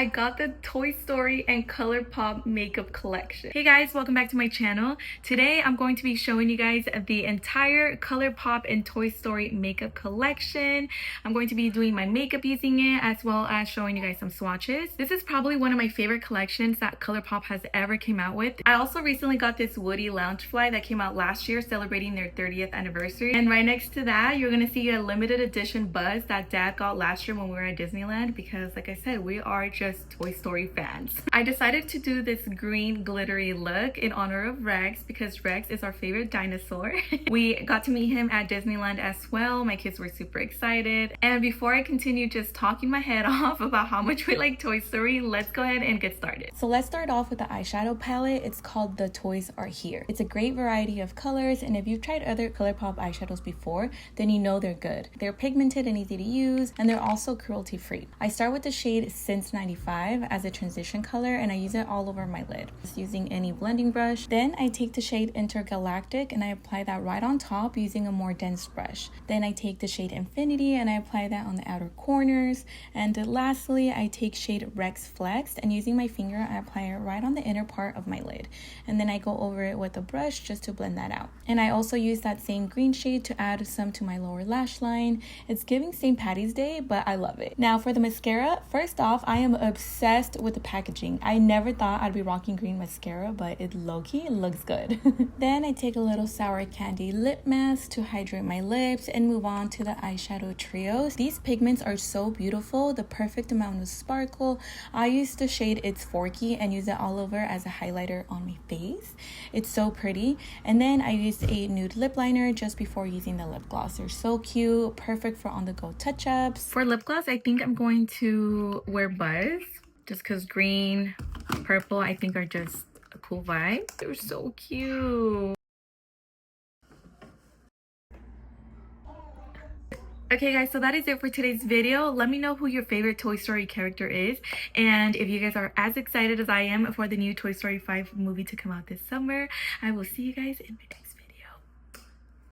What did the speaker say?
I got the Toy Story and Colourpop makeup collection. Hey guys, welcome back to my channel. Today I'm going to be showing you guys the entire Colourpop and Toy Story makeup collection. I'm going to be doing my makeup using it, as well as showing you guys some swatches. This is probably one of my favorite collections that Colourpop has ever came out with. I also recently got this Woody Loungefly that came out last year celebrating their 30th anniversary. And right next to that, you're gonna see a limited edition buzz that Dad got last year when we were at Disneyland, because like I said, we are just Toy Story fans. I decided to do this green glittery look in honor of Rex because Rex is our favorite dinosaur. We got to meet him at Disneyland as well. My kids were super excited. And before I continue just talking my head off about how much we like Toy Story, let's go ahead and get started. So let's start off with the eyeshadow palette. It's called The Toys Are Here. It's a great variety of colors, and if you've tried other Colourpop eyeshadows before, then you know they're good. They're pigmented and easy to use, and they're also cruelty free. I start with the shade Since 95 as a transition color, and I use it all over my lid, just using any blending brush. Then I take the shade Intergalactic and I apply that right on top using a more dense brush. Then I take the shade Infinity and I apply that on the outer corners. And lastly, I take shade Rex Flex, and using my finger I apply it right on the inner part of my lid, and then I go over it with a brush just to blend that out. And I also use that same green shade to add some to my lower lash line. It's giving St. Patty's Day, but I love it. Now for the mascara, first off, I am obsessed with the packaging. I never thought I'd be rocking green mascara, but it low-key looks good. Then I take a little Sour Candy lip mask to hydrate my lips and move on to the eyeshadow trios. These pigments are so beautiful, the perfect amount of sparkle. I use the shade It's Forky and use it all over as a highlighter on my face. It's so pretty. And then I used a nude lip liner just before using the lip gloss. They're so cute, perfect for on-the-go touch-ups. For lip gloss, I think I'm going to wear Buzz, just because green, purple, I think are just a cool vibe. They're so cute. Okay guys, so that is it for today's video. Let me know who your favorite Toy Story character is, and if you guys are as excited as I am for the new Toy Story 5 movie to come out this summer. I will see you guys in my next video.